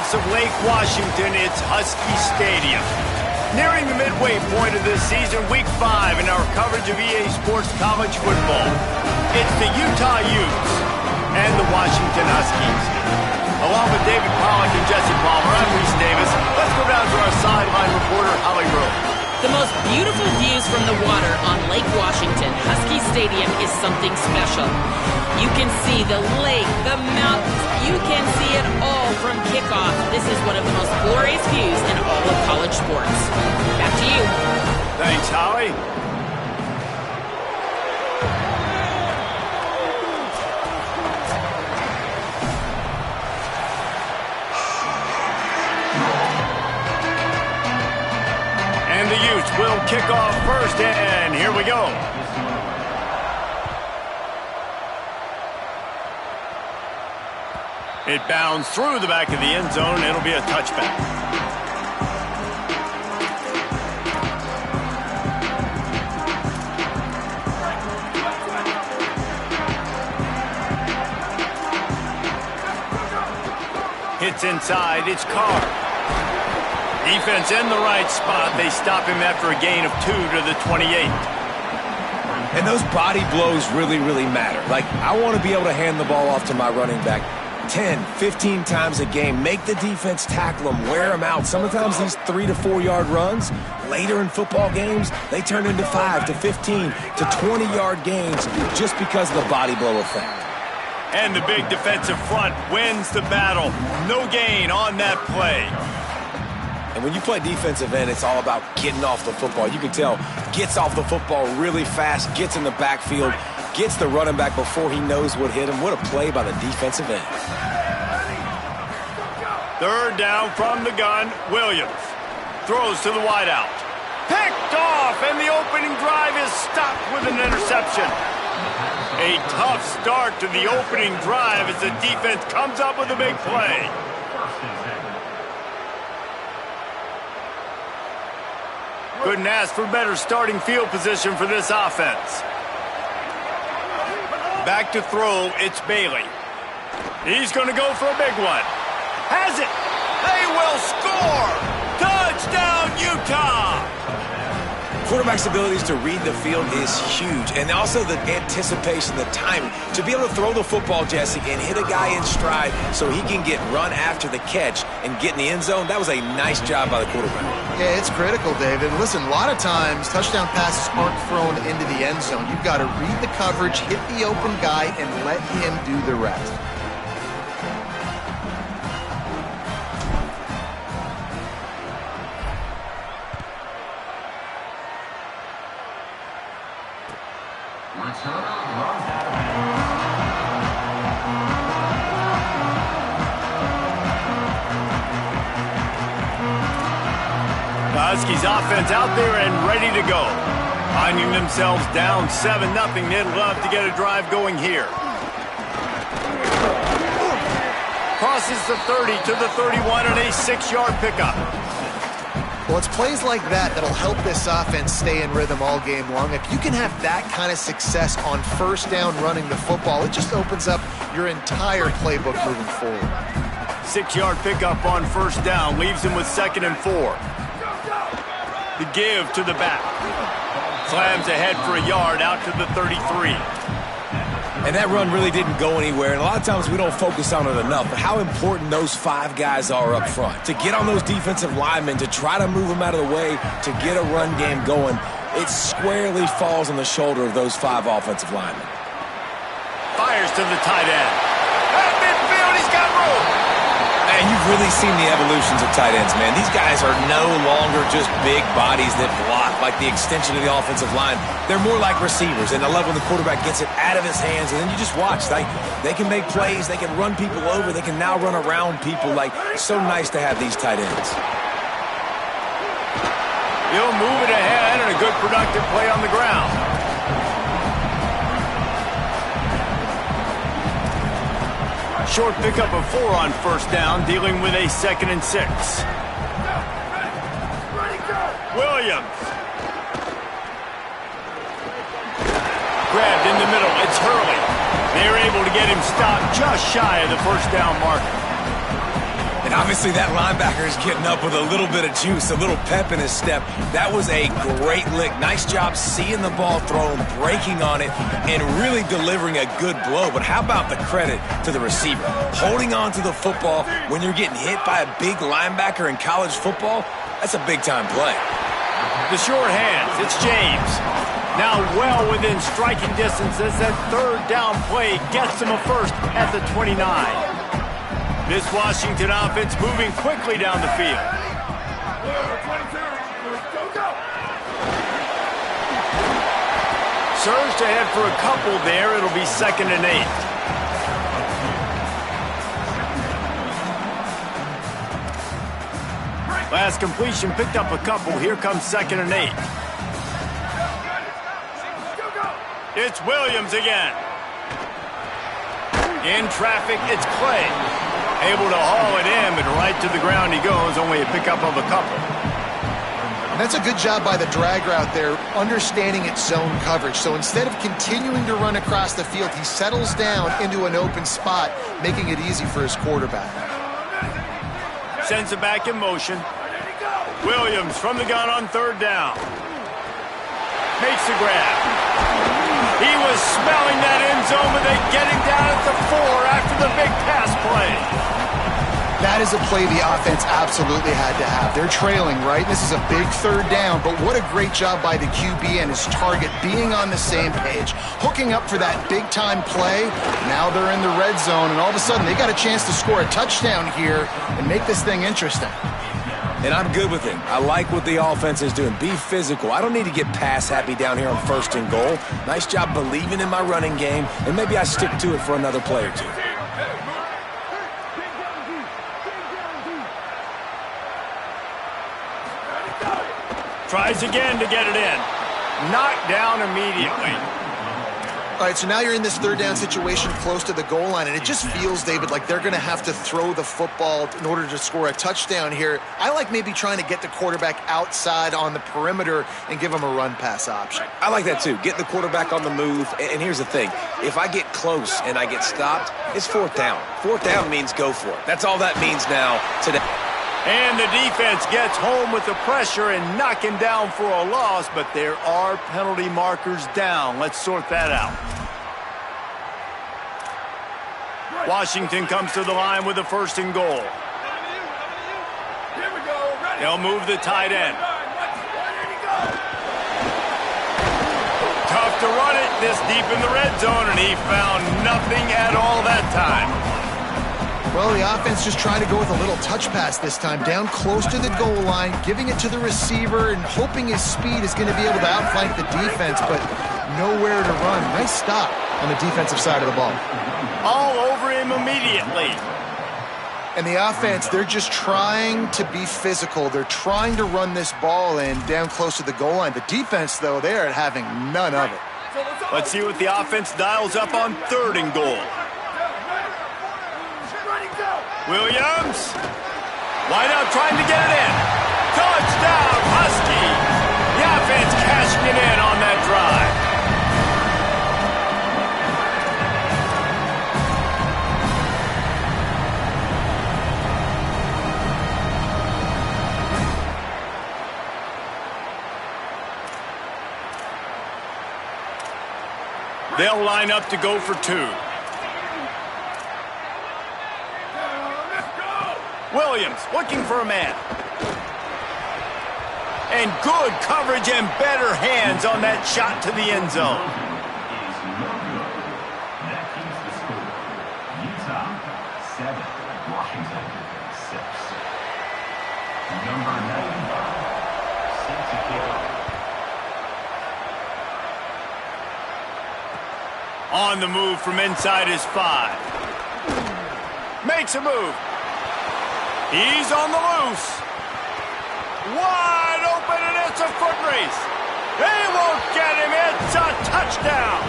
cliffs of Lake Washington, it's Husky Stadium. Nearing the midway point of this season, Week 5 in our coverage of EA Sports College Football. It's the Utah Utes and the Washington Huskies. Along with David Pollack and Jesse Palmer, I'm Reese Davis. Let's go down to our sideline reporter, Holly Rose. The most beautiful views from the water on Lake Washington, Husky Stadium, is something special. You can see the lake, the mountains. You can see it all from kickoff. This is one of the most glorious views in all of college sports. Back to you. Thanks, Holly. And the Utes will kick off first, and here we go. It bounds through the back of the end zone. It'll be a touchback. Hits inside. It's Carr. Defense in the right spot. They stop him after a gain of 2 to the 28. And those body blows really, really matter. Like, I want to be able to hand the ball off to my running back 10, 15 times a game. Make the defense tackle them, wear them out. Sometimes these 3 to 4 yard runs, later in football games, they turn into 5 to 15 to 20 yard gains just because of the body blow effect. And the big defensive front wins the battle. No gain on that play. And when you play defensive end, it's all about getting off the football. You can tell, gets off the football really fast, gets in the backfield, gets the running back before he knows what hit him. What a play by the defensive end. Third down from the gun, Williams. Throws to the wideout. Picked off, and the opening drive is stopped with an interception. A tough start to the opening drive as the defense comes up with a big play. Couldn't ask for better starting field position for this offense. Back to throw, it's Bailey. He's going to go for a big one. Has it. They will score. Touchdown, Utah. Quarterback's abilities to read the field is huge. And also the anticipation, the timing. To be able to throw the football, Jesse, and hit a guy in stride so he can get run after the catch and get in the end zone, that was a nice job by the quarterback. Yeah, it's critical, David. Listen, a lot of times touchdown passes aren't thrown into the end zone. You've got to read the coverage, hit the open guy, and let him do the rest. The Huskies offense out there and ready to go. Finding themselves down 7-0. They'd love to get a drive going here. Crosses the 30 to the 31 on a 6-yard pickup. Well, it's plays like that that'll help this offense stay in rhythm all game long. If you can have that kind of success on first down running the football, it just opens up your entire playbook moving forward. 6-yard pickup on first down leaves him with 2nd and 4. The give to the back. Slams ahead for a yard out to the 33. And that run really didn't go anywhere. And a lot of times we don't focus on it enough, but how important those 5 guys are up front. To get on those defensive linemen, to try to move them out of the way, to get a run game going, it squarely falls on the shoulder of those 5 offensive linemen. Fires to the tight end. At midfield, he's got room. And you've really seen the evolutions of tight ends, man. These guys are no longer just big bodies that block like the extension of the offensive line. They're more like receivers, and I love when the quarterback gets it out of his hands, and then you just watch. They can make plays. They can run people over. They can now run around people. Like, so nice to have these tight ends. He'll move it ahead, and a good productive play on the ground. Short pickup of 4 on first down, dealing with a 2nd and 6. Williams. Grabbed in the middle. It's Hurley. They're able to get him stopped just shy of the first down marker. And obviously that linebacker is getting up with a little bit of juice, a little pep in his step. That was a great lick. Nice job seeing the ball thrown, breaking on it, and really delivering a good blow. But how about the credit to the receiver? Holding on to the football when you're getting hit by a big linebacker in college football, that's a big-time play. The short hands, it's James. Now well within striking distance as that third down play gets him a first at the 29. This Washington offense moving quickly down the field. Surge to head for a couple there. It'll be 2nd and 8. Last completion picked up a couple. Here comes 2nd and 8. It's Williams again. In traffic, it's Clay. Able to haul it in, but right to the ground he goes, only a pickup of a couple. And that's a good job by the drag route there, understanding its zone coverage. So instead of continuing to run across the field, he settles down into an open spot, making it easy for his quarterback. Sends it back in motion. Williams from the gun on 3rd down. Makes the grab. He was smelling that end zone, but they get him down at the 4 after the big pass play. That is a play the offense absolutely had to have. They're trailing, right? This is a big 3rd down, but what a great job by the QB and his target being on the same page, hooking up for that big-time play. Now they're in the red zone, and all of a sudden they got a chance to score a touchdown here and make this thing interesting. And I'm good with it. I like what the offense is doing. Be physical. I don't need to get pass happy down here on 1st and goal. Nice job believing in my running game, and maybe I stick to it for another play or two. Tries again to get it in. Knocked down immediately. All right, so now you're in this 3rd down situation close to the goal line, and it just feels, David, like they're going to have to throw the football in order to score a touchdown here. I like maybe trying to get the quarterback outside on the perimeter and give him a run-pass option. I like that too. Get the quarterback on the move. And here's the thing. If I get close and I get stopped, it's 4th down. 4th down means go for it. That's all that means now today. And the defense gets home with the pressure and knocking down for a loss, but there are penalty markers down. Let's sort that out. Washington comes to the line with a 1st and goal. They'll move the tight end. Tough to run it this deep in the red zone, and he found nothing at all that time. Well, the offense just trying to go with a little touch pass this time, down close to the goal line, giving it to the receiver and hoping his speed is going to be able to outflank the defense, but nowhere to run. Nice stop on the defensive side of the ball. All over him immediately. And the offense, they're just trying to be physical. They're trying to run this ball in down close to the goal line. The defense, though, they are having none of it. Let's see what the offense dials up on 3rd and goal. Williams. Wide out trying to get it in. Touchdown, Husky. The offense cashing it in on that drive. They'll line up to go for 2. Williams looking for a man. And good coverage and better hands on that shot to the end zone. That keeps the score. Utah 7, Washington 6. Number 95, set to kick off. On the move from inside his 5. Makes a move. He's on the loose. Wide open, and it's a foot race. They won't get him. It's a touchdown.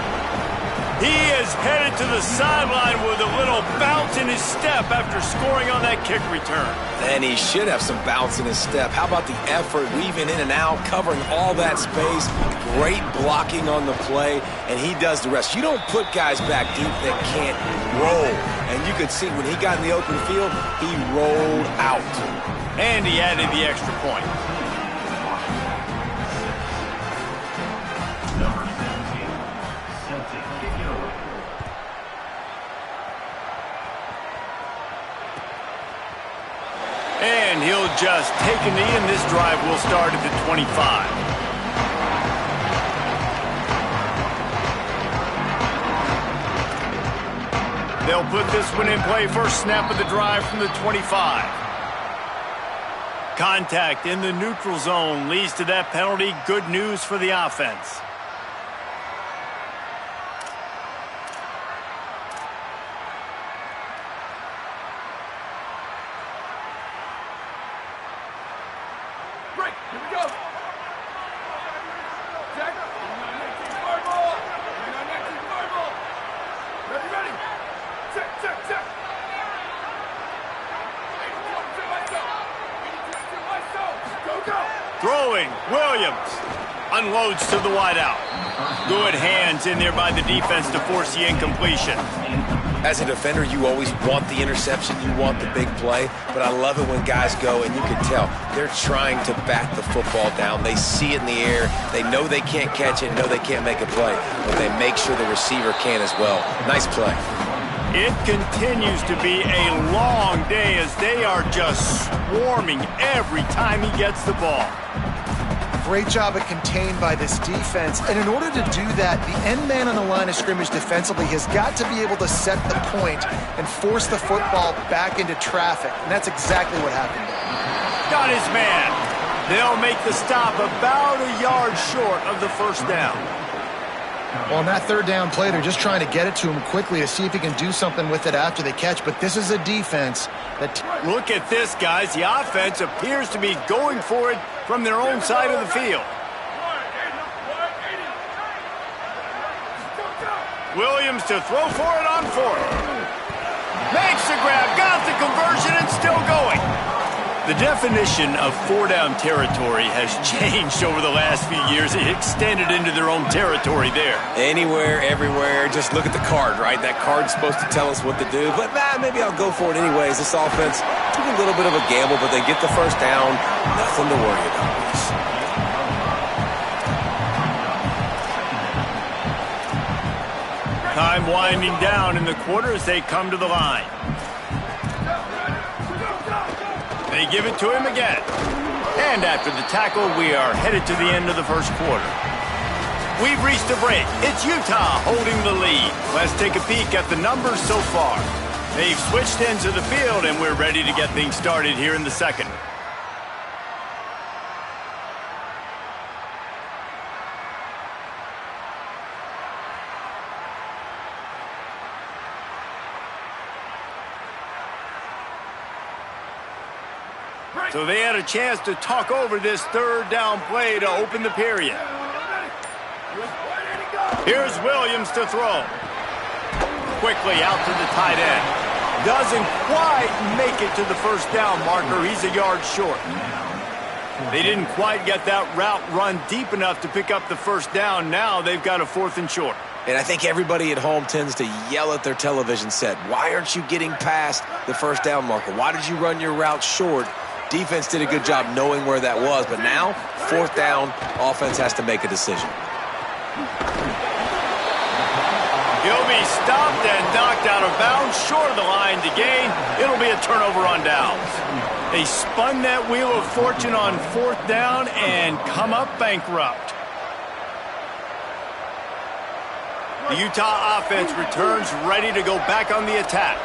He is headed to the the sideline with a little bounce in his step after scoring on that kick return. And he should have some bounce in his step. How about the effort, weaving in and out, covering all that space, great blocking on the play, and he does the rest. You don't put guys back deep that can't roll. And you could see when he got in the open field, he rolled out. And he added the extra point. Number 17, Celtic kick it away. And he'll just take a knee, and this drive will start at the 25. They'll put this one in play. First snap of the drive from the 25. Contact in the neutral zone leads to that penalty. Good news for the offense. Break. Here we go. Jack. 19 fire ball. 19 fire ball. Ready, ready. Check, check, check. 82 myself. Go, go. Throwing, Williams unloads to the wideout. Good hands in there by the defense to force the incompletion. As a defender, you always want the interception, you want the big play, but I love it when guys go, and you can tell, they're trying to bat the football down. They see it in the air, they know they can't catch it, know they can't make a play, but they make sure the receiver can as well. Nice play. It continues to be a long day as they are just swarming every time he gets the ball. Great job at contained by this defense. And in order to do that, the end man on the line of scrimmage defensively has got to be able to set the point and force the football back into traffic. And that's exactly what happened there. Got his man. They'll make the stop about a yard short of the first down. Well, on that third down play, they're just trying to get it to him quickly to see if he can do something with it after they catch. But this is a defense that... Look at this, guys. The offense appears to be going for it from their own side of the field. Williams to throw for it on fourth. Makes the grab, got the conversion, and still going. The definition of four-down territory has changed over the last few years. It extended into their own territory there. Anywhere, everywhere, just look at the card, right? That card's supposed to tell us what to do, but maybe I'll go for it anyways. This offense took a little bit of a gamble, but they get the first down. Nothing to worry about. Time winding down in the quarter as they come to the line. They give it to him again. And after the tackle, we are headed to the end of the first quarter. We've reached a break. It's Utah holding the lead. Let's take a peek at the numbers so far. They've switched ends of the field, and we're ready to get things started here in the second. So they had a chance to talk over this third down play to open the period. Here's Williams to throw. Quickly out to the tight end. Doesn't quite make it to the first down marker. He's a yard short. They didn't quite get that route run deep enough to pick up the first down. Now they've got a 4th and short. And I think everybody at home tends to yell at their television set. Why aren't you getting past the first down marker? Why did you run your route short? Defense did a good job knowing where that was, but now, 4th down, offense has to make a decision. He'll be stopped and knocked out of bounds, short of the line to gain. It'll be a turnover on downs. They spun that wheel of fortune on 4th down and come up bankrupt. The Utah offense returns ready to go back on the attack.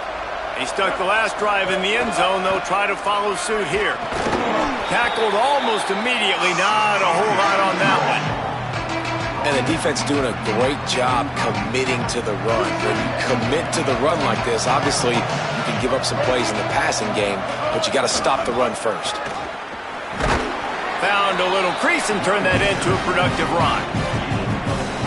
They stuck the last drive in the end zone. They'll try to follow suit here. Tackled almost immediately. Not a whole lot on that one. And the defense doing a great job committing to the run. When you commit to the run like this, obviously you can give up some plays in the passing game, but you got to stop the run first. Found a little crease and turned that into a productive run.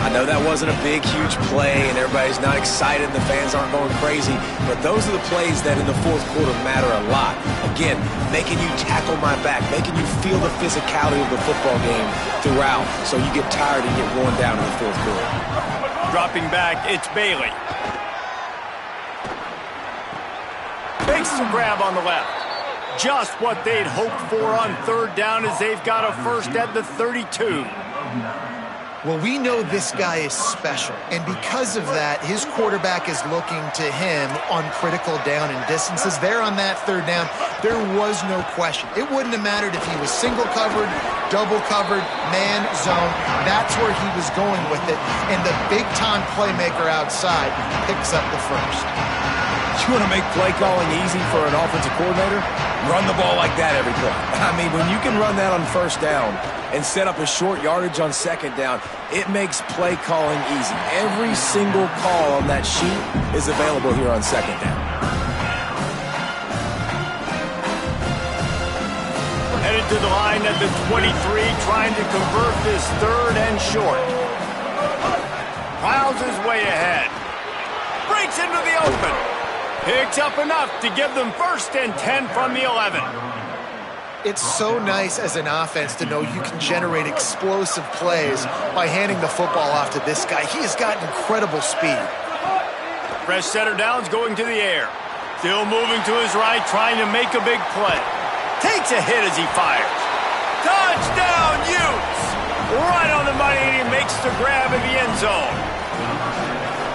I know that wasn't a big, huge play, and everybody's not excited, and the fans aren't going crazy, but those are the plays that in the fourth quarter matter a lot. Again, making you tackle my back, making you feel the physicality of the football game throughout, so you get tired and get worn down in the fourth quarter. Dropping back, it's Bailey. Makes the grab on the left. Just what they'd hoped for on third down as they've got a first at the 32. Well, we know this guy is special, and because of that, his quarterback is looking to him on critical down and distances. There on that third down, there was no question. It wouldn't have mattered if he was single covered, double covered, man, zone. That's where he was going with it, and the big-time playmaker outside picks up the first. You want to make play calling easy for an offensive coordinator? Run the ball like that every play. I mean, when you can run that on first down and set up a short yardage on second down, it makes play calling easy. Every single call on that sheet is available here on second down. Headed to the line at the 23, trying to convert this third and short. Piles his way ahead. Breaks into the open. Picks up enough to give them first and 10 from the 11. It's so nice as an offense to know you can generate explosive plays by handing the football off to this guy. He has got incredible speed. Fresh setter downs going to the air. Still moving to his right, trying to make a big play. Takes a hit as he fires. Touchdown, Utes! Right on the money, and he makes the grab in the end zone.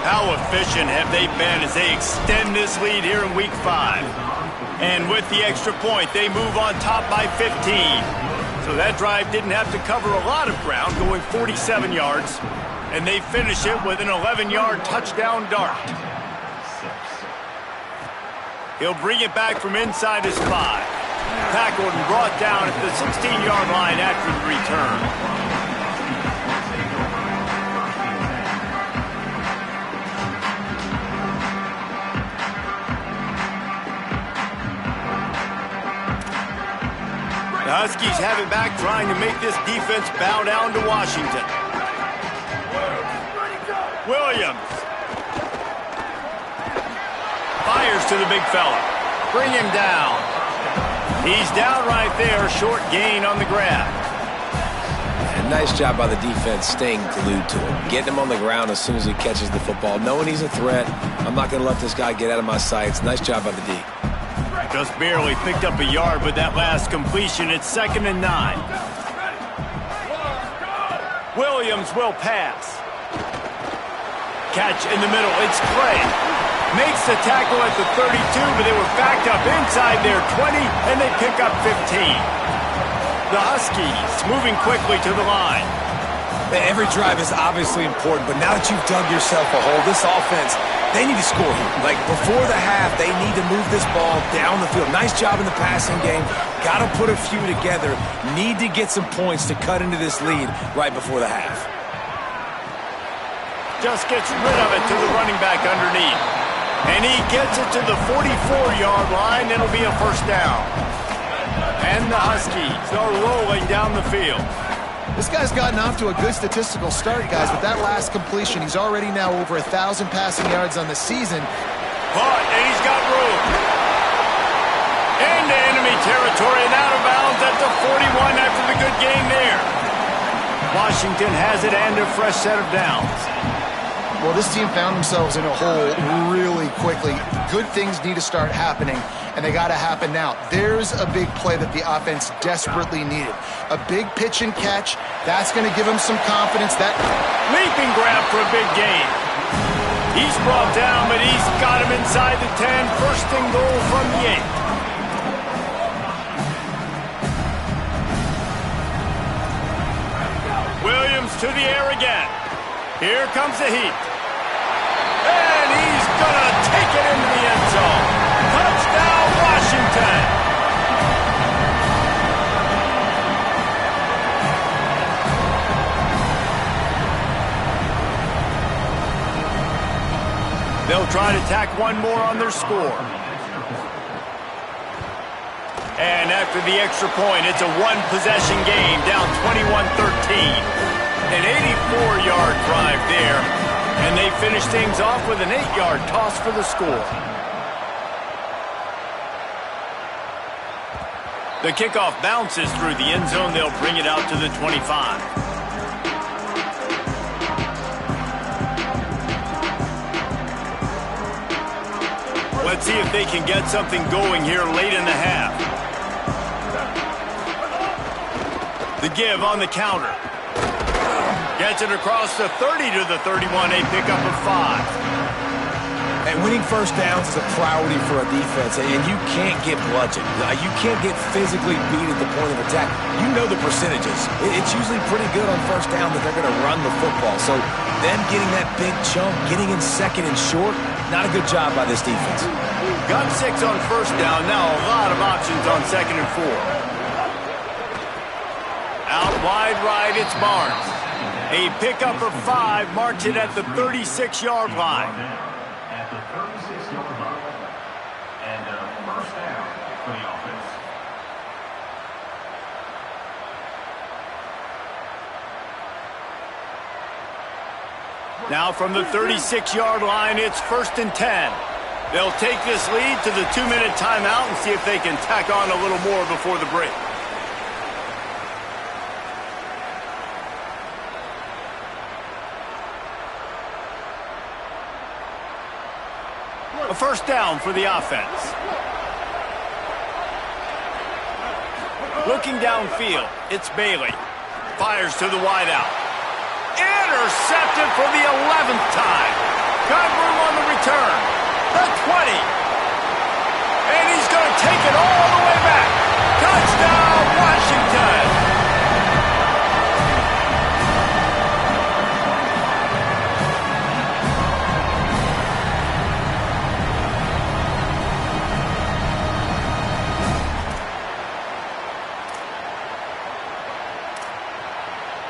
How efficient have they been as they extend this lead here in Week 5? And with the extra point, they move on top by 15. So that drive didn't have to cover a lot of ground, going 47 yards. And they finish it with an 11-yard touchdown dart. He'll bring it back from inside his 5. Tackled and brought down at the 16-yard line after the return. The Huskies have it back, trying to make this defense bow down to Washington. Williams. Fires to the big fella. Bring him down. He's down right there, short gain on the grab. And nice job by the defense staying glued to him. Getting him on the ground as soon as he catches the football. Knowing he's a threat, I'm not going to let this guy get out of my sights. Nice job by the D. Just barely picked up a yard with that last completion. It's 2nd and 9. Williams will pass. Catch in the middle. It's Clay. Makes the tackle at the 32, but they were backed up inside their 20, and they pick up 15. The Huskies moving quickly to the line. Every drive is obviously important, but now that you've dug yourself a hole, this offense, they need to score here. Like, before the half, they need to move this ball down the field. Nice job in the passing game. Got to put a few together. Need to get some points to cut into this lead right before the half. Just gets rid of it to the running back underneath. And he gets it to the 44-yard line. It'll be a first down. And the Huskies are rolling down the field. This guy's gotten off to a good statistical start, guys. With that last completion, he's already now over 1,000 passing yards on the season. Caught, and he's got room. Into enemy territory and out of bounds at the 41 after the good game there. Washington has it and a fresh set of downs. Well, this team found themselves in a hole really quickly. Good things need to start happening, and they got to happen now. There's a big play that the offense desperately needed. A big pitch and catch. That's going to give them some confidence. That leaping grab for a big gain. He's brought down, but he's got him inside the 10. First and goal from the 8. Williams to the air again. Here comes the heat. And he's going to take it into the end zone. Touchdown, Washington. They'll try to tack one more on their score. And after the extra point, it's a one-possession game, down 21-13. An 84-yard drive there, and they finish things off with an 8-yard toss for the score. The kickoff bounces through the end zone. They'll bring it out to the 25. Let's see if they can get something going here late in the half. The give on the counter. Gets it across the 30 to the 31, a pickup of 5. And winning first downs is a priority for a defense, and you can't get bludgeoned. You can't get physically beat at the point of attack. You know the percentages. It's usually pretty good on first down that they're going to run the football. So them getting that big chunk, getting in second and short, not a good job by this defense. Got 6 on first down. Now a lot of options on second and 4. Out wide right, it's Barnes. A pickup of 5 marks it at the 36-yard line. At the 36-yard line. And first down for the offense. Now from the 36-yard line, it's 1st and 10. They'll take this lead to the 2-minute timeout and see if they can tack on a little more before the break. A first down for the offense. Looking downfield, it's Bailey. Fires to the wideout. Intercepted for the 11th time. Got room on the return. The 20. And he's going to take it all the way back. Touchdown, Washington.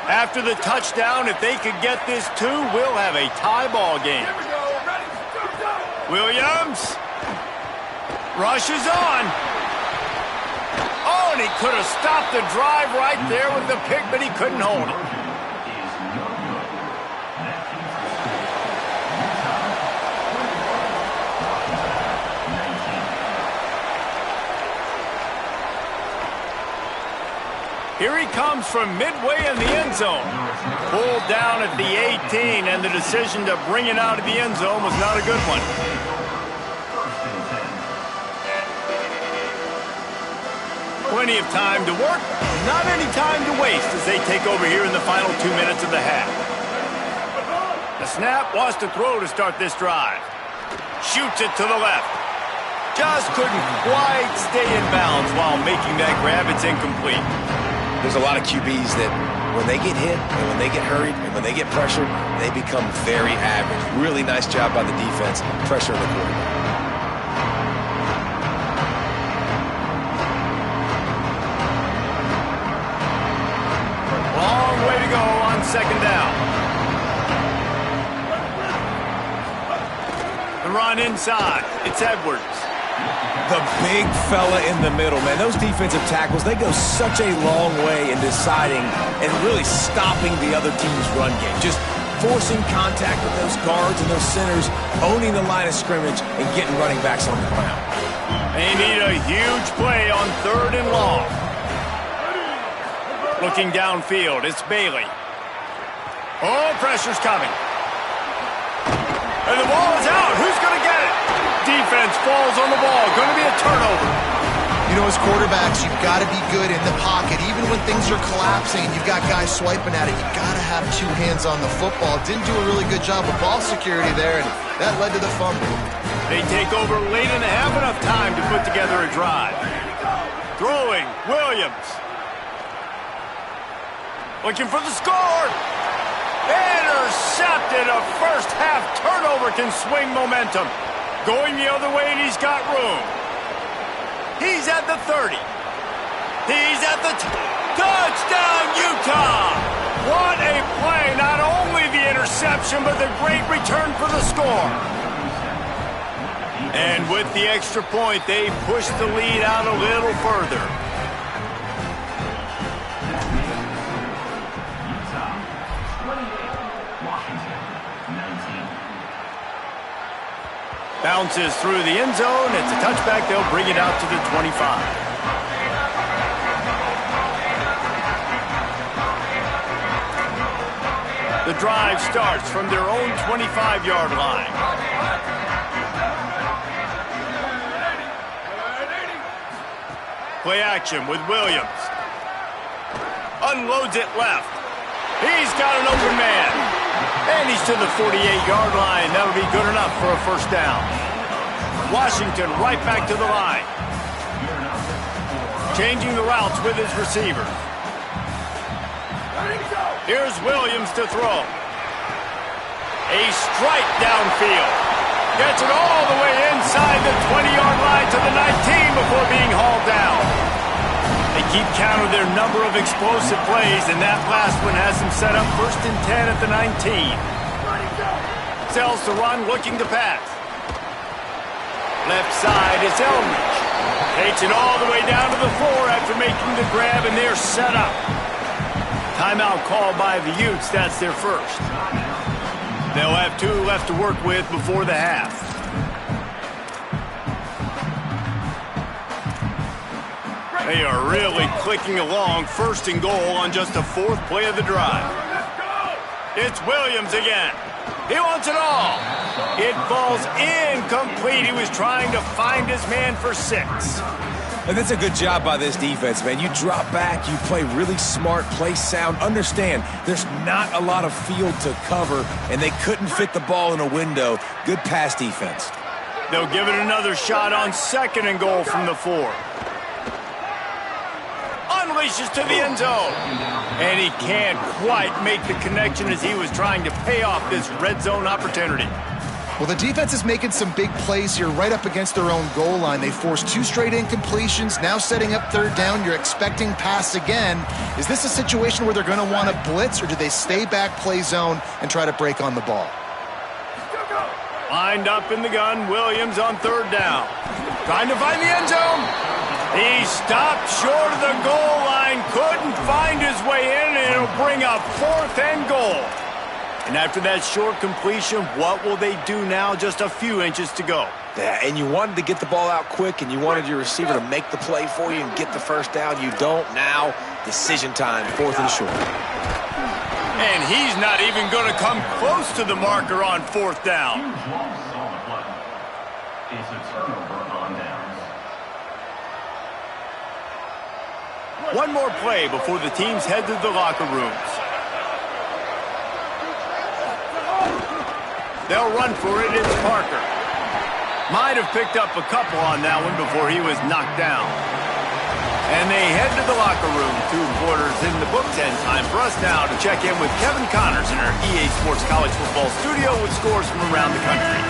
After the touchdown, if they could get this too, we'll have a tie ball game. Here we go. Ready? Go. Williams rushes on. Oh, and he could have stopped the drive right there with the pick, but he couldn't hold it. Here he comes from midway in the end zone. Pulled down at the 18, and the decision to bring it out of the end zone was not a good one. Plenty of time to work, not any time to waste as they take over here in the final 2 minutes of the half. The snap wants to throw to start this drive. Shoots it to the left. Just couldn't quite stay in bounds while making that grab. It's incomplete. There's a lot of QBs that when they get hit and when they get hurried and when they get pressured, they become very average. Really nice job by the defense, pressuring the quarterback. Long way to go on second down. The run inside. It's Edwards. The big fella in the middle, man. Those defensive tackles, they go such a long way in deciding and really stopping the other team's run game. Just forcing contact with those guards and those centers, owning the line of scrimmage, and getting running backs on the ground. They need a huge play on 3rd and long. Looking downfield, it's Bailey. Oh, pressure's coming. And the ball is out. Who's going to get it? Defense falls on the ball. Going to be a turnover. You know, as quarterbacks, you've got to be good in the pocket. Even when things are collapsing and you've got guys swiping at it, you've got to have 2 hands on the football. Didn't do a really good job of ball security there, and that led to the fumble. They take over late in the half, enough time to put together a drive. Throwing, Williams. Looking for the score. Intercepted. A first half turnover can swing momentum. Going the other way, and he's got room. He's at the 30. He's at the touchdown, Utah! What a play. Not only the interception, but the great return for the score. And with the extra point, they push the lead out a little further. Bounces through the end zone. It's a touchback. They'll bring it out to the 25. The drive starts from their own 25-yard line. Play action with Williams. Unloads it left. He's got an open man. And he's to the 48-yard line. That'll be good enough for a first down. Washington right back to the line. Changing the routes with his receivers. Here's Williams to throw. A strike downfield. Gets it all the way inside the 20-yard line to the 19 before being hauled down. They keep count of their number of explosive plays, and that last one has them set up 1st and 10 at the 19. Sells to run, looking to pass. Left side is Elmridge. Takes it all the way down to the 4 after making the grab, and they're set up. Timeout called by the Utes. That's their first. They'll have 2 left to work with before the half. They are really clicking along. 1st and goal on just the 4th play of the drive. It's Williams again. He wants it all. It falls incomplete. He was trying to find his man for 6. And that's a good job by this defense, man. You drop back, you play really smart, play sound. Understand, there's not a lot of field to cover, and they couldn't fit the ball in a window. Good pass defense. They'll give it another shot on 2nd and goal from the 4. Unleashes to the end zone. And he can't quite make the connection as he was trying to pay off this red zone opportunity. Well, the defense is making some big plays here right up against their own goal line. They forced 2 straight incompletions, now setting up 3rd down. You're expecting pass again. Is this a situation where they're going to want to blitz, or do they stay back, play zone, and try to break on the ball? Lined up in the gun, Williams on 3rd down. Trying to find the end zone. He stopped short of the goal line, couldn't find his way in, and it'll bring up 4th and goal. And after that short completion, what will they do now? Just a few inches to go. Yeah, and you wanted to get the ball out quick, and you wanted your receiver to make the play for you and get the first down. You don't now. Decision time, 4th and short. And he's not even going to come close to the marker on 4th down. It's a turnover on downs. One more play before the teams head to the locker rooms. They'll run for it. It's Parker. Might have picked up a couple on that one before he was knocked down. And they head to the locker room. 2 quarters in the books, and time for us now to check in with Kevin Connors in our EA Sports College Football studio with scores from around the country.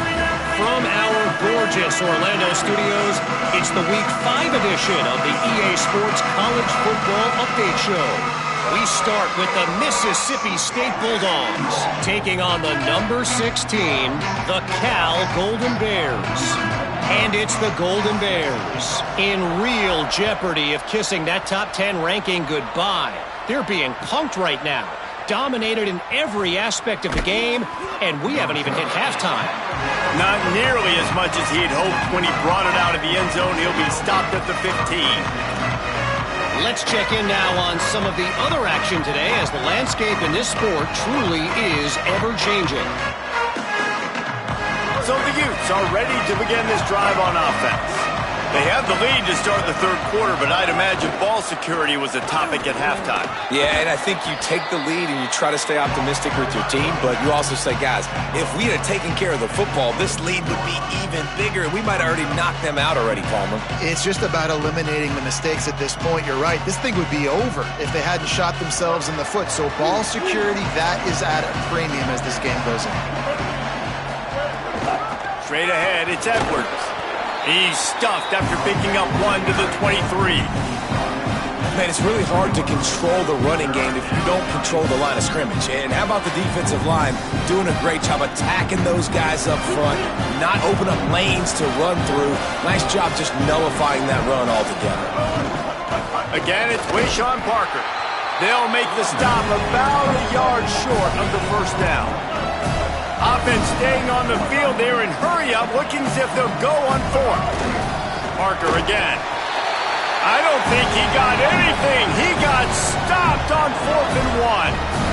From our gorgeous Orlando studios, it's the Week 5 edition of the EA Sports College Football Update Show. We start with the Mississippi State Bulldogs taking on the number 6 team, the Cal Golden Bears. And it's the Golden Bears in real jeopardy of kissing that top 10 ranking goodbye. They're being punked right now, dominated in every aspect of the game, and we haven't even hit halftime. Not nearly as much as he'd hoped when he brought it out of the end zone. He'll be stopped at the 15. Let's check in now on some of the other action today, as the landscape in this sport truly is ever-changing. So the Utes are ready to begin this drive on offense. They have the lead to start the 3rd quarter, but I'd imagine ball security was a topic at halftime. Yeah, and I think you take the lead and you try to stay optimistic with your team, but you also say, guys, if we had taken care of the football, this lead would be even bigger, and we might have already knocked them out already, Palmer. It's just about eliminating the mistakes at this point. You're right. This thing would be over if they hadn't shot themselves in the foot. So ball security, that is at a premium as this game goes in. Straight ahead, it's Edwards. He's stuffed after picking up 1 to the 23. Man, it's really hard to control the running game if you don't control the line of scrimmage. And how about the defensive line doing a great job attacking those guys up front, not open up lanes to run through. Nice job just nullifying that run altogether. Again, it's Wayshawn Parker. They'll make the stop about a yard short of the first down. Offense staying on the field there and hurry up, looking as if they'll go on fourth. Parker again. I don't think he got anything. He got stopped on 4th and 1.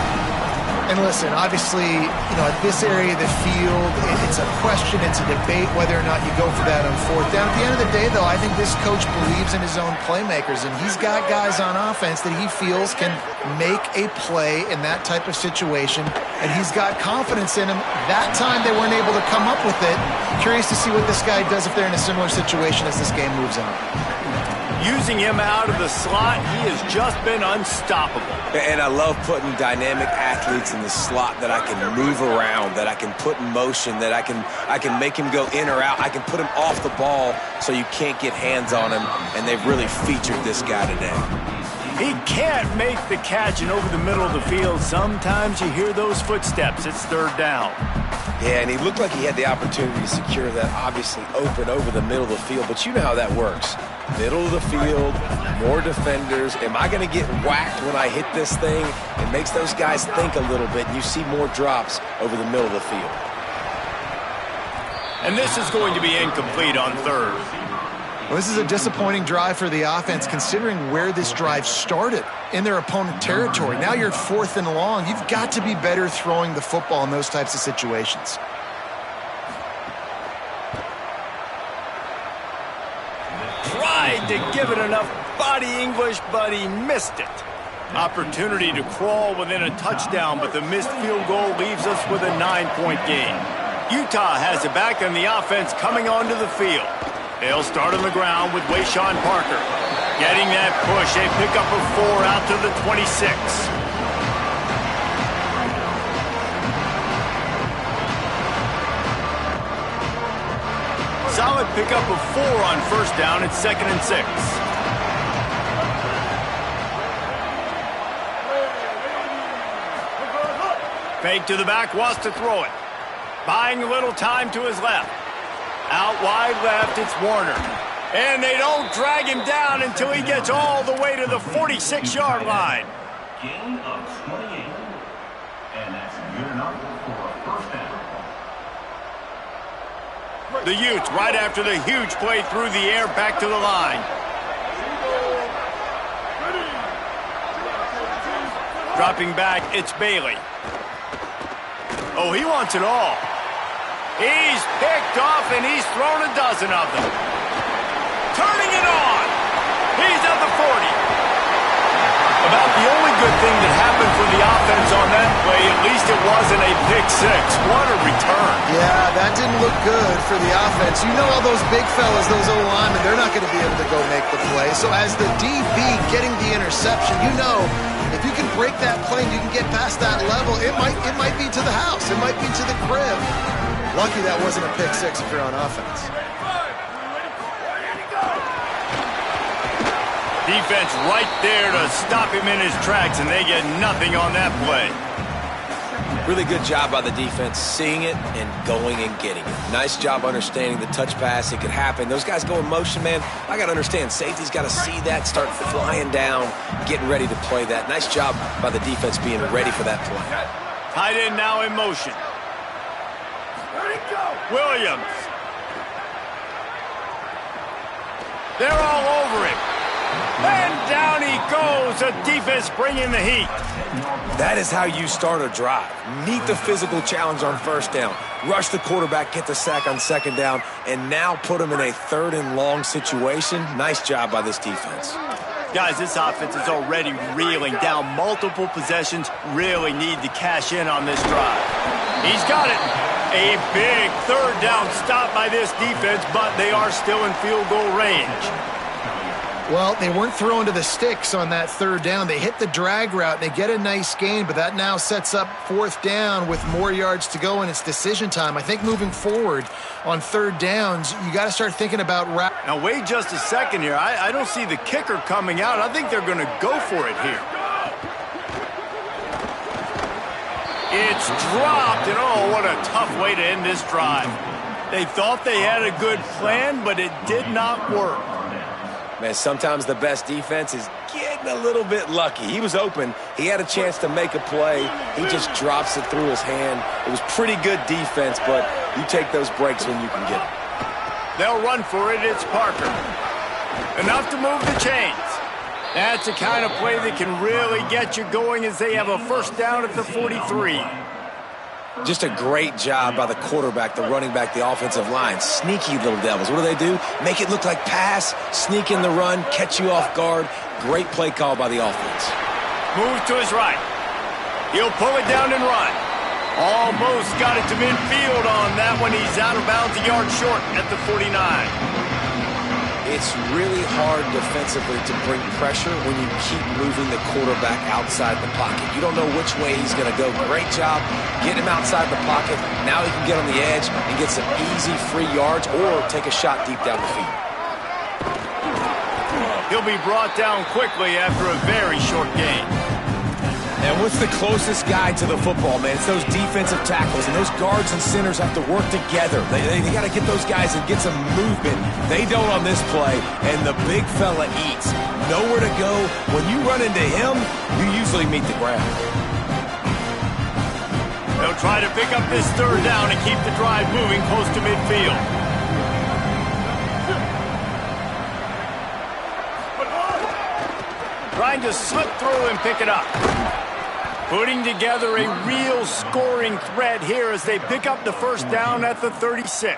And listen, obviously, at this area of the field, it's a question, it's a debate whether or not you go for that on 4th down. At the end of the day, though, I think this coach believes in his own playmakers, and he's got guys on offense that he feels can make a play in that type of situation, and he's got confidence in them. That time they weren't able to come up with it. Curious to see what this guy does if they're in a similar situation as this game moves on. Using him out of the slot, he has just been unstoppable. And I love putting dynamic athletes in the slot that I can move around, that I can put in motion, that I can make him go in or out. I can put him off the ball so you can't get hands on him, and they've really featured this guy today. He can't make the catch, and over the middle of the field, sometimes you hear those footsteps. It's 3rd down. Yeah, and he looked like he had the opportunity to secure that, obviously open over the middle of the field, but you know how that works. Middle of the field, more defenders. Am I going to get whacked when I hit this thing? It makes those guys think a little bit, and you see more drops over the middle of the field. And this is going to be incomplete on 3rd. Well, this is a disappointing drive for the offense, considering where this drive started in their opponent territory. Now you're at 4th and long. You've got to be better throwing the football in those types of situations. Tried to give it enough body English, but he missed it. Opportunity to crawl within a touchdown, but the missed field goal leaves us with a 9-point game. Utah has it back, and the offense coming onto the field. They'll start on the ground with Wayshawn Parker. Getting that push, a pickup of 4 out to the 26. Solid pickup of 4 on 1st down. It's 2nd and 6. Fake to the back, wants to throw it. Buying a little time to his left. Out wide left, it's Warner. And they don't drag him down until he gets all the way to the 46-yard line. Gain of 28. And that's good enough for a 1st down. The Utes right after the huge play through the air back to the line. Dropping back, it's Bailey. Oh, he wants it all. He's picked off, and he's thrown a dozen of them. Turning it on. He's at the 40. About the only good thing that happened for the offense on that play, at least it wasn't a pick 6. What a return. Yeah, that didn't look good for the offense. You know all those big fellas, those O-linemen, they're not going to be able to go make the play. So as the DB getting the interception, you know if you can break that play and you can get past that level, it might be to the house. It might be to the crib. Lucky that wasn't a pick 6 if you're on offense. Defense right there to stop him in his tracks, and they get nothing on that play. Really good job by the defense, seeing it and going and getting it. Nice job understanding the touch pass. It could happen. Those guys go in motion, man. I got to understand. Safety's got to see that, start flying down, getting ready to play that. Nice job by the defense being ready for that play. Tight end now in motion. Williams. They're all over him. And down he goes. The defense bringing the heat. That is how you start a drive. Meet the physical challenge on 1st down. Rush the quarterback, get the sack on 2nd down, and now put him in a 3rd and long situation. Nice job by this defense. Guys, this offense is already reeling down multiple possessions. Really need to cash in on this drive. He's got it. A big 3rd down stop by this defense, but they are still in field goal range. Well, they weren't throwing to the sticks on that 3rd down. They hit the drag route. They get a nice gain, but that now sets up 4th down with more yards to go, and it's decision time. I think moving forward on 3rd downs, you got to start thinking about route. Now, wait just a second here. I don't see the kicker coming out. I think they're going to go for it here. It's dropped, and oh, what a tough way to end this drive. They thought they had a good plan, but it did not work. Man, sometimes the best defense is get getting a little bit lucky. He was open. He had a chance to make a play. He just drops it through his hand. It was pretty good defense, but you take those breaks when you can get them. They'll run for it. It's Parker. Enough to move the chains. That's the kind of play that can really get you going as they have a first down at the 43. Just a great job by the quarterback, the running back, the offensive line. Sneaky little devils. What do? Make it look like pass, sneak in the run, catch you off guard. Great play call by the offense. Move to his right. He'll pull it down and run. Almost got it to midfield on that one. He's out of bounds a yard short at the 49. It's really hard defensively to bring pressure when you keep moving the quarterback outside the pocket. You don't know which way he's going to go. Great job getting him outside the pocket. Now he can get on the edge and get some easy free yards or take a shot deep down the field. He'll be brought down quickly after a very short game. And what's the closest guy to the football, man? It's those defensive tackles, and those guards and centers have to work together. They got to get those guys and get some movement. They don't on this play, and the big fella eats. Nowhere to go. When you run into him, you usually meet the ground. They'll try to pick up this third down and keep the drive moving close to midfield. Trying to slip through and pick it up. Putting together a real scoring threat here as they pick up the first down at the 36.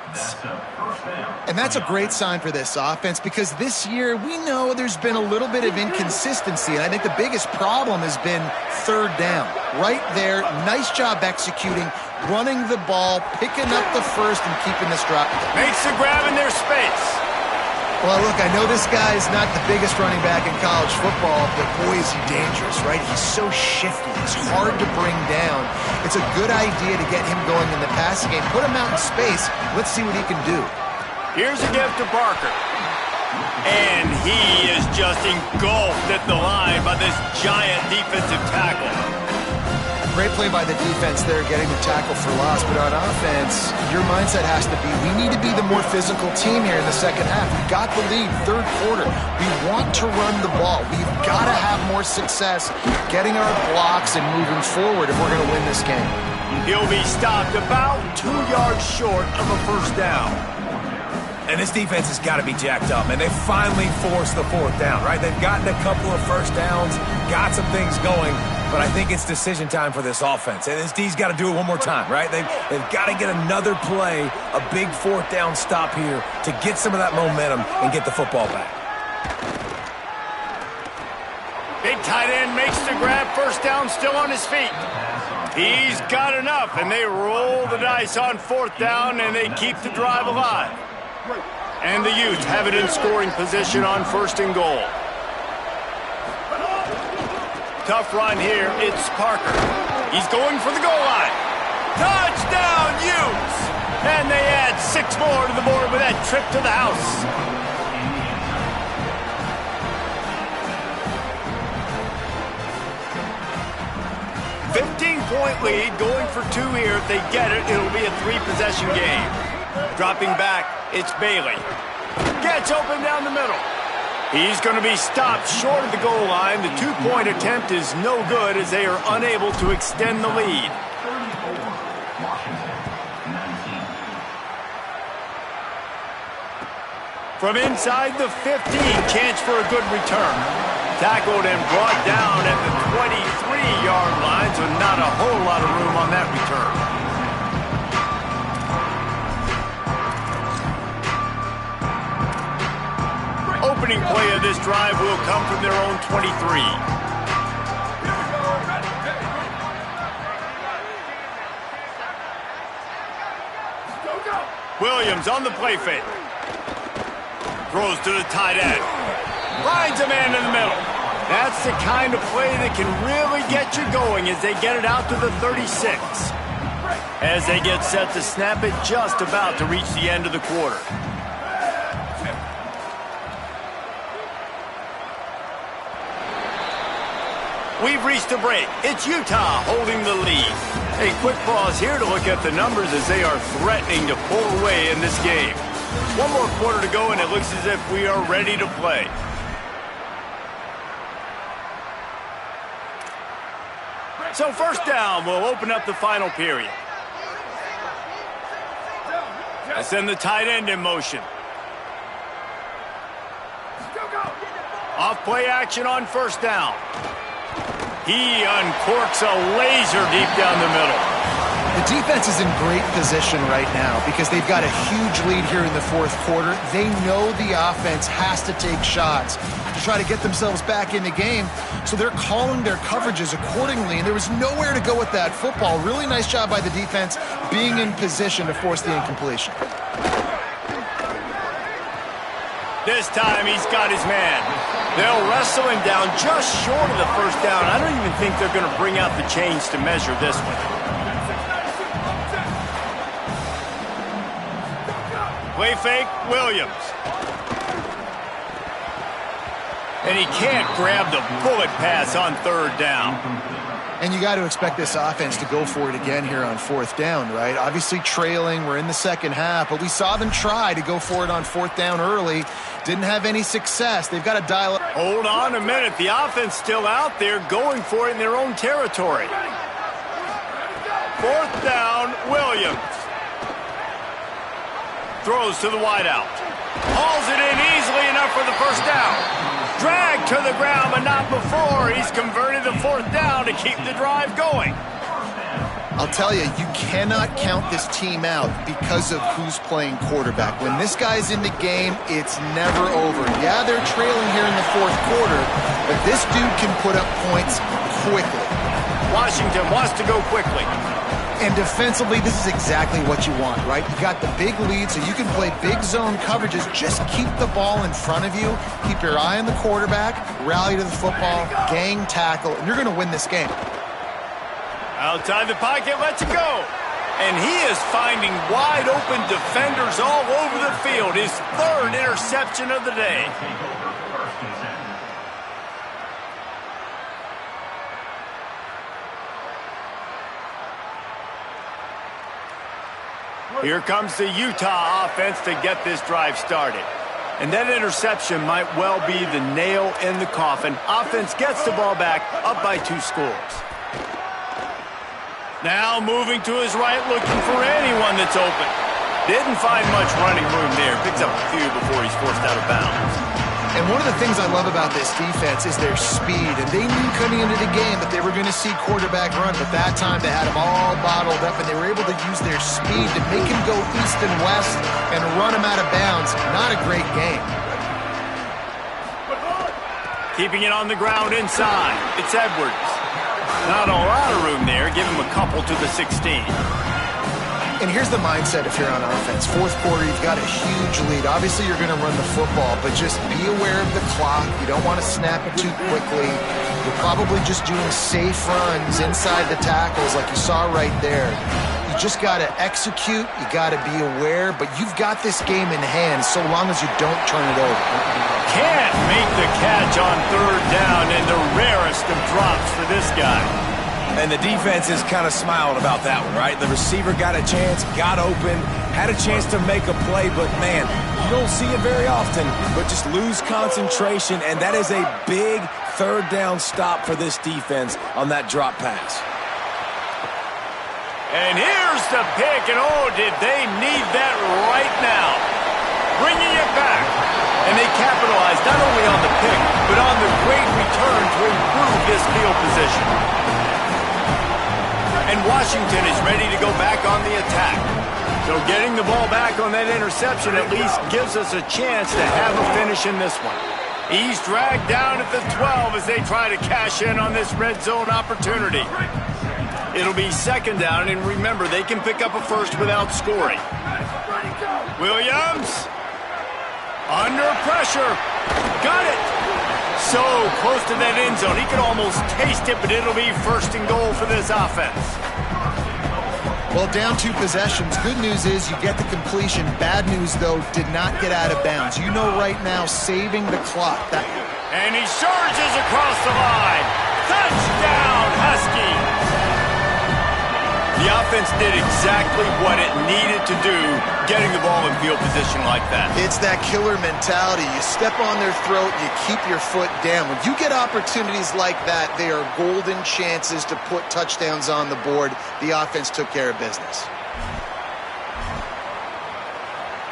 And that's a great sign for this offense because this year we know there's been a little bit of inconsistency, and I think the biggest problem has been third down. Right there, nice job executing, running the ball, picking up the first, and keeping this drop. Makes the grab in their space. Well, look, I know this guy's not the biggest running back in college football, but boy, is he dangerous, right? He's so shifty. He's hard to bring down. It's a good idea to get him going in the passing game. Put him out in space. Let's see what he can do. Here's a gift to Parker. And he is just engulfed at the line by this giant defensive tackle. Great play by the defense there, getting the tackle for loss. But on offense, your mindset has to be, we need to be the more physical team here in the second half. We got the lead, third quarter. We want to run the ball. We've got to have more success getting our blocks and moving forward if we're going to win this game. He'll be stopped about 2 yards short of a first down. And this defense has got to be jacked up, and they finally forced the fourth down, right? They've gotten a couple of first downs, got some things going, but I think it's decision time for this offense. And this D's got to do it one more time, right? They've got to get another play, a big fourth down stop here to get some of that momentum and get the football back. Big tight end makes the grab, first down, still on his feet. He's got enough, and they roll the dice on fourth down, and they keep the drive alive. And the Utes have it in scoring position on first and goal. Tough run here. It's Parker. He's going for the goal line. Touchdown, Utes! And they add 6 more to the board with that trip to the house. .5-point lead, going for 2 here. If they get it, it'll be a 3-possession game. Dropping back, it's Bailey. Gets open down the middle. He's going to be stopped short of the goal line. The 2-point attempt is no good as they are unable to extend the lead. From inside the 15, chance for a good return. Tackled and brought down at the 23-yard line, so not a whole lot of room on that return. Opening play of this drive will come from their own 23. Williams on the play fake. Throws to the tight end. Finds a man in the middle. That's the kind of play that can really get you going as they get it out to the 36. As they get set to snap it just about to reach the end of the quarter. We've reached a break. It's Utah holding the lead. A quick pause here to look at the numbers as they are threatening to pull away in this game. 1 more quarter to go, and it looks as if we are ready to play. So first down will open up the final period. I send the tight end in motion. Off play action on first down. He uncorks a laser deep down the middle. The defense is in great position right now because they've got a huge lead here in the fourth quarter. They know the offense has to take shots to try to get themselves back in the game, so they're calling their coverages accordingly, and there was nowhere to go with that football. Really nice job by the defense being in position to force the incompletion. This time he's got his man. They'll wrestle him down just short of the first down. I don't even think they're going to bring out the chains to measure this one. Play fake, Williams. And he can't grab the bullet pass on third down. And you got to expect this offense to go for it again here on fourth down, right? Obviously trailing, we're in the second half, but we saw them try to go for it on fourth down early. Didn't have any success. They've got to dial it. Hold on a minute. The offense still out there going for it in their own territory. Fourth down, Williams. Throws to the wideout. Hauls it in easily enough for the first down. Dragged to the ground, but not before. He's converted the fourth down to keep the drive going. I'll tell you, you cannot count this team out because of who's playing quarterback. When this guy's in the game, it's never over. Yeah, they're trailing here in the fourth quarter, but this dude can put up points quickly. Washington wants to go quickly. And defensively, this is exactly what you want, right? You got the big lead, so you can play big zone coverages. Just keep the ball in front of you. Keep your eye on the quarterback, rally to the football, gang tackle, and you're going to win this game. Outside the pocket, lets it go. And he is finding wide open defenders all over the field. His third interception of the day. Here comes the Utah offense to get this drive started. And that interception might well be the nail in the coffin. Offense gets the ball back, up by 2 scores. Now moving to his right, looking for anyone that's open. Didn't find much running room there. Picks up a few before he's forced out of bounds. And one of the things I love about this defense is their speed. And they knew coming into the game that they were going to see quarterback run. But that time they had him all bottled up, and they were able to use their speed to make him go east and west and run him out of bounds. Not a great game. Keeping it on the ground inside. It's Edwards. Not a lot of room there. Give him a couple to the 16. And here's the mindset if you're on offense. Fourth quarter, you've got a huge lead. Obviously, you're going to run the football, but just be aware of the clock. You don't want to snap it too quickly. You're probably just doing safe runs inside the tackles like you saw right there. You just got to execute. You got to be aware, but you've got this game in hand so long as you don't turn it over. Can't make the catch on third down, and the rarest of drops for this guy. And the defense is kind of smiling about that one, right? The receiver got a chance, got open, had a chance to make a play, but man, you don't see it very often, but just lose concentration, and that is a big third down stop for this defense on that drop pass. And here's the pick, and oh, did they need that right now. Bringing it back, and they capitalized not only on the pick, but on the great return to improve this field position. And Washington is ready to go back on the attack. So getting the ball back on that interception at least gives us a chance to have a finish in this one. He's dragged down at the 12 as they try to cash in on this red zone opportunity. It'll be second down, and remember, they can pick up a first without scoring. Williams, under pressure, got it. So close to that end zone, he could almost taste it, but it'll be first and goal for this offense. Well, down 2 possessions. Good news is you get the completion. Bad news, though, did not get out of bounds. You know right now, saving the clock. And he surges across the line. Touchdown, Huskies! The offense did exactly what it needed to do, getting the ball in field position like that. It's that killer mentality. You step on their throat, you keep your foot down. When you get opportunities like that, they are golden chances to put touchdowns on the board. The offense took care of business.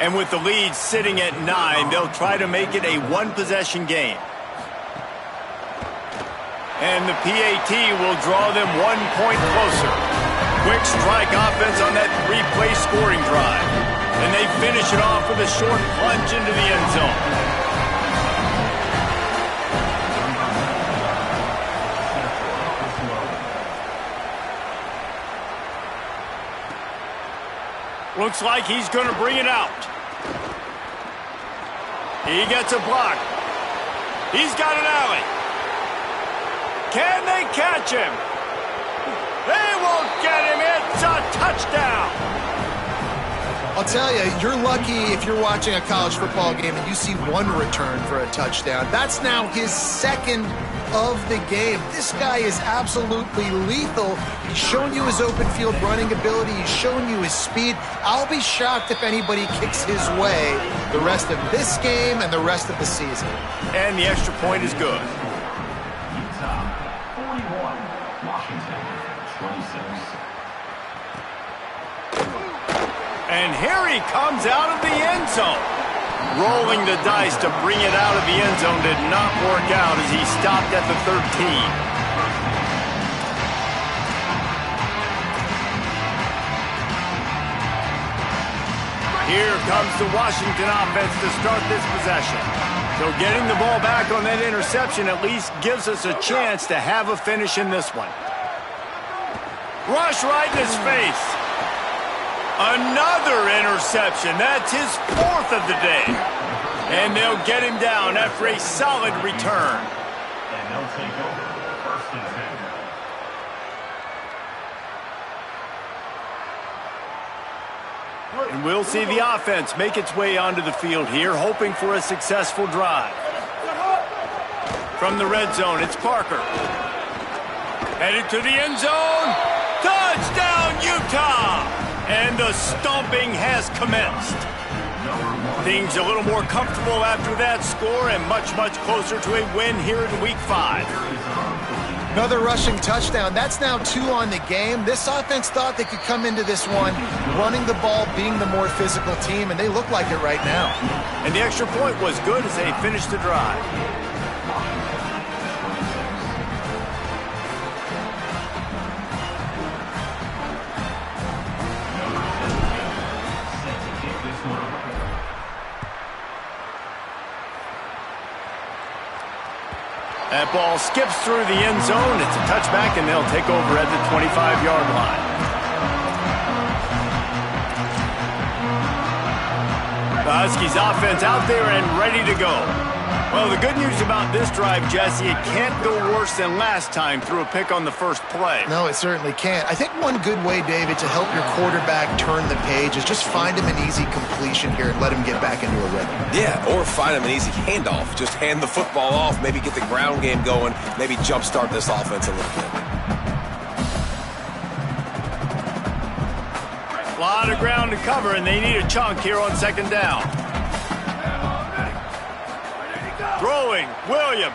And with the lead sitting at 9, they'll try to make it a one-possession game. And the PAT will draw them 1 point closer. Quick strike offense on that 3-play scoring drive. And they finish it off with a short plunge into the end zone. Looks like he's going to bring it out. He gets a block. He's got an alley. Can they catch him? They won't get him. It's a touchdown. I'll tell you, you're lucky if you're watching a college football game and you see one return for a touchdown. That's now his second of the game. This guy is absolutely lethal. He's shown you his open field running ability. He's shown you his speed. I'll be shocked if anybody kicks his way the rest of this game and the rest of the season. And the extra point is good. Utah 41, Washington 26. And here he comes out of the end zone. Rolling the dice to bring it out of the end zone did not work out as he stopped at the 13. Here comes the Washington offense to start this possession. So getting the ball back on that interception at least gives us a chance to have a finish in this one. Rush right in his face. Another interception. That's his 4th of the day. And they'll get him down after a solid return. And they'll take over 1st and 10. And we'll see the offense make its way onto the field here, hoping for a successful drive. From the red zone, it's Parker. Headed to the end zone. Touchdown, Utah! And the stomping has commenced. Things a little more comfortable after that score and much, much closer to a win here in Week 5. Another rushing touchdown. That's now 2 on the game. This offense thought they could come into this one running the ball, being the more physical team, and they look like it right now. And the extra point was good as they finished the drive. That ball skips through the end zone. It's a touchback, and they'll take over at the 25-yard line. The Huskies offense out there and ready to go. Well, the good news about this drive, Jesse, it can't go worse than last time through a pick on the first play. No, it certainly can't. I think one good way, David, to help your quarterback turn the page is just find him an easy completion here and let him get back into a rhythm. Yeah, or find him an easy handoff. Just hand the football off, maybe get the ground game going, maybe jumpstart this offense a little bit. A lot of ground to cover, and they need a chunk here on 2nd down. Throwing, Williams.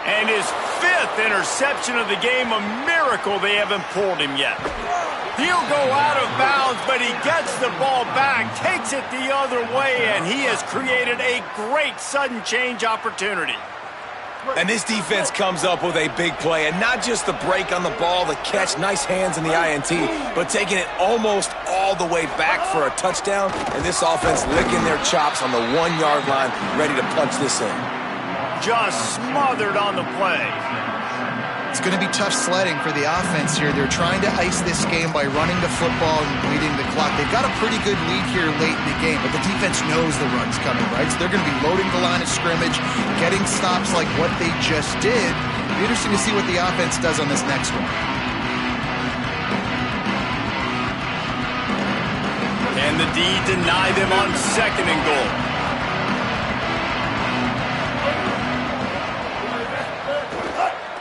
And his 5th interception of the game, a miracle they haven't pulled him yet. He'll go out of bounds, but he gets the ball back, takes it the other way, and he has created a great sudden change opportunity. And this defense comes up with a big play, and not just the break on the ball, the catch, nice hands in the INT, but taking it almost all the way back for a touchdown, and this offense licking their chops on the 1-yard line, ready to punch this in. Just smothered on the play. It's going to be tough sledding for the offense here. They're trying to ice this game by running the football and bleeding the clock. They've got a pretty good lead here late in the game, but the defense knows the run's coming, right? So they're going to be loading the line of scrimmage, getting stops like what they just did. It'll be interesting to see what the offense does on this next one. And the D deny them on 2nd and goal.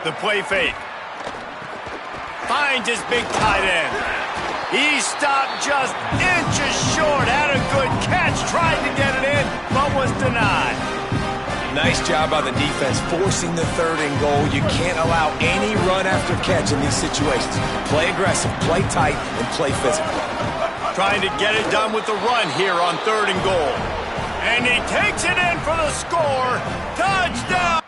The play fake. finds his big tight end. He stopped just inches short, had a good catch, tried to get it in, but was denied. Nice job by the defense forcing the 3rd and goal. You can't allow any run after catch in these situations. Play aggressive, play tight, and play physical. Trying to get it done with the run here on 3rd and goal. And he takes it in for the score. Touchdown!